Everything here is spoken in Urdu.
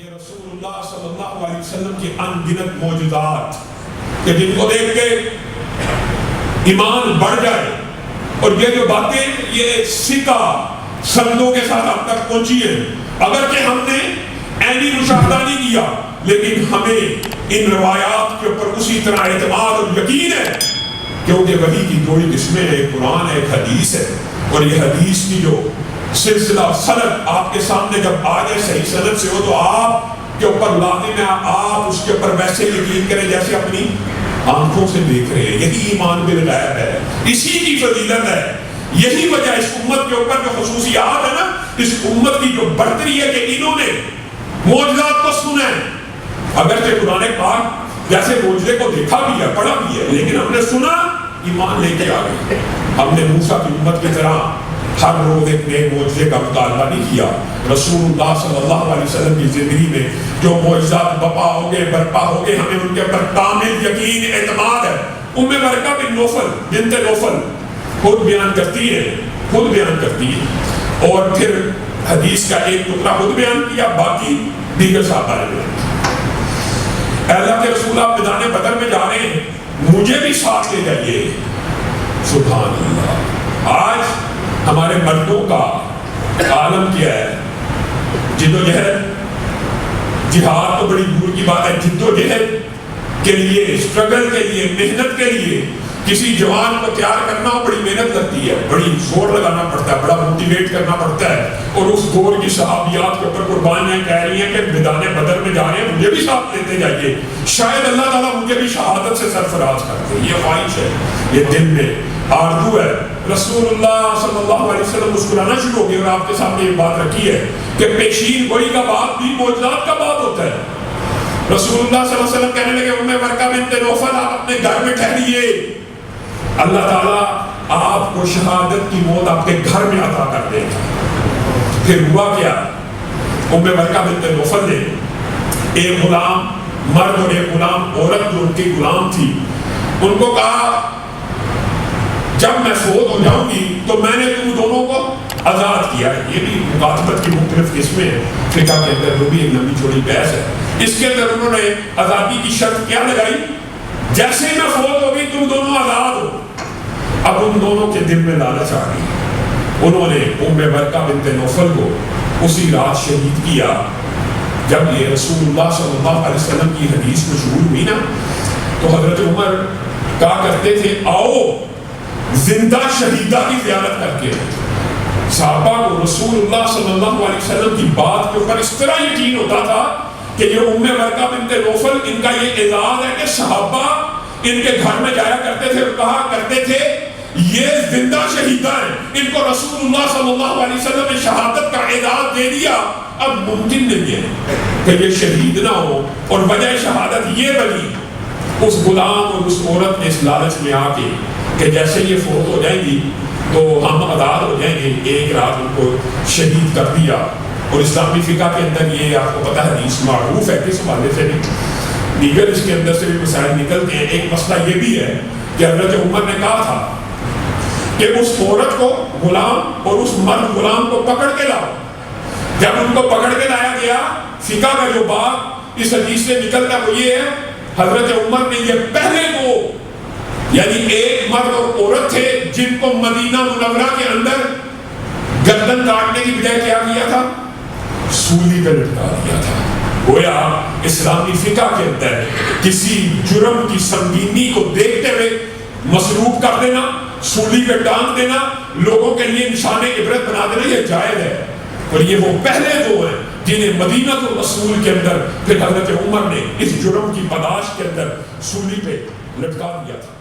یہ رسول اللہ صلی اللہ علیہ وسلم کے انگنت معجزات کہ جن کو دیکھ کے ایمان بڑھ جائے، اور یہ جو باتیں یہ سکہ سندوں کے ساتھ اب تک پہنچی ہے، اگرچہ ہم نے عینی مشاہدہ نہیں کیا لیکن ہمیں ان روایات کے اوپر اسی طرح اعتماد اور یقین ہے، کیونکہ وحی کی دو ہی قسمیں ہیں، ایک قرآن ہے ایک حدیث ہے، اور یہ حدیث کی جو سلسلہ سند آپ کے سامنے جب آ جائے صحیح سند سے ہو تو آپ کے اوپر لازم ہے آپ اس کے اوپر ویسے یقین کریں جیسے اپنی آنکھوں سے دیکھ رہے ہیں۔ یہی ایمان بالغیب ہے، اسی کی فضیلت ہے، یہی وجہ اس امت کے اوپر جو خصوصیات ہے نا، اس امت کی جو برتری ہے کہ انہوں نے معجزات کو سنا ہے۔ اگرچہ قرآن پاک جیسے معجزے کو دیکھا بھی ہے پڑھا بھی ہے، لیکن ہم نے سنا ایمان لے کے آ گئے۔ ہم نے موسیٰ کی امت کی طرح ہر روز ایک نئے معجزے کا مطالبہ نہیں کیا۔ رسول اللہ صلی اللہ علیہ وسلم کی زندگی میں جو معجزات بپا ہو گئے برپا ہو گئے، ہمیں ان کے اوپر کامل یقین اعتماد ہے۔ ام ورقہ بن نوفل بنت نوفل خود بیان کرتی ہے اور پھر حدیث کا ایک ٹکڑا خود بیان کیا، باقی دیگر صحابہ نے بیان کیا۔ اے اللہ کے رسول آپ میدان بدر میں جا رہے ہیں، مجھے بھی ساتھ لے جائیے۔ سبحان اللہ۔ آج ہمارے مردوں کا عالم کیا ہے؟ جدوجہد، جہاد تو بڑی دور کی بات ہے، جدوجہد کے لیے، اسٹرگل کے لیے، محنت کے لیے کسی جوان کو تیار کرنا بڑی محنت لگتی ہے، بڑی زور لگانا پڑتا ہے، بڑا موٹیویٹ کرنا پڑتا ہے۔ اور اس دور کی صحابیات کے اوپر قربانیاں کہہ رہی ہیں کہ میدان بدر میں جا رہے ہیں، مجھے بھی ساتھ لیتے جائیے، شاید اللہ تعالیٰ مجھے بھی شہادت سے سرفراز کر دے۔ یہ خواہش ہے، یہ دل میں آرزو ہے۔ رسول اللہ صلی اللہ علیہ وسلم مسکرانا شروع ہو گئے اور آپ کے سامنے یہ بات رکھی ہے کہ پیشین گوئی کا بات بھی معجزات کا بات ہوتا ہے۔ رسول اللہ صلی اللہ علیہ وسلم کہنے لگے ام ورقہ بنت نوفل آپ اپنے گھر میں ٹھہریے، اللہ تعالیٰ آپ کو شہادت کی موت آپ کے گھر میں عطا کر دے گا۔ پھر ہوا کیا؟ ام ورقہ بنت نوفل نے ایک غلام مرد اور ایک غلام عورت جو ان کی غلام تھی ان کو کہا جب میں فوت ہو جاؤں گی تو میں نے تم دونوں کو آزاد کیا ہے۔ یہ بھی مکاتبت کی مختلف قسمیں ہیں، فقہ کے اندر جو بھی ایک لمبی چوڑی بحث ہے۔ اس کے اندر انہوں نے آزادی کی شرط کیا لگائی؟ جیسے میں فوت ہو گئی تم دونوں آزاد ہو۔ اب ان دونوں کے دل میں لالچ آ گئی، انہوں نے ام ورقہ بنت نوفل کو اسی رات شہید کیا۔ جب یہ رسول اللہ صلی اللہ علیہ وسلم کی حدیث مشہور ہوئی نا تو حضرت عمر کہا کرتے تھے آؤ زندہ شہیدہ کی زیارت کر کے۔ صحابہ کو رسول اللہ صلی اللہ علیہ وسلم کی بات کے اوپر اس طرح یقین ہوتا تھا کہ یہ ام ورقہ بنت نوفل ان کا یہ اعزاز ہے کہ صحابہ ان کے گھر میں جایا کرتے تھے اور کہا کرتے تھے یہ زندہ شہیدہ ہیں، ان کو رسول اللہ صلی اللہ علیہ وسلم نے شہادت کا اعزاز دے دیا۔ اب ممکن نہیں ہے کہ یہ شہید نہ ہو، اور وجہ شہادت یہ بنی اس غلام اور اس عورت نے اس لالچ میں آ کے کہ جیسے یہ فوت ہو جائیں گی تو ہم آزاد ہو جائیں گے، ایک رات ان کو شہید کر دیا۔ اور اسلامی فقہ کے اندر یہ آپ کو پتہ حدیث معروف ہے، کس حوالے سے بھی دیگر اس کے اندر سے بھی مسائل نکلتے ہیں۔ ایک مسئلہ یہ بھی ہے کہ حضرت عمر نے کہا تھا کہ اس عورت کو غلام اور اس مرد غلام کو پکڑ کے لاؤ۔ جب ان کو پکڑ کے لایا گیا، فقہ کا جو باب اس حدیث سے نکلتا وہ یہ ہے حضرت عمر نے یہ پہلے وہ یعنی ایک مرد اور عورت تھے جن کو مدینہ منورہ کے اندر گردن کاٹنے کی بجائے کیا کیا تھا؟ سولی پہ لٹکا دیا تھا۔ گویا اسلامی فقہ کے اندر کسی جرم کی سنگینی کو دیکھتے ہوئے مصلوب کر دینا، سولی پہ ٹانگ دینا، لوگوں کے لیے نشان عبرت بنا دینا یہ جائز ہے۔ اور یہ وہ پہلے دو ہیں جنہیں مدینہ الرسول کے اندر پھر حضرت عمر نے اس جرم کی پاداش کے اندر سولی پہ لٹکا دیا تھا۔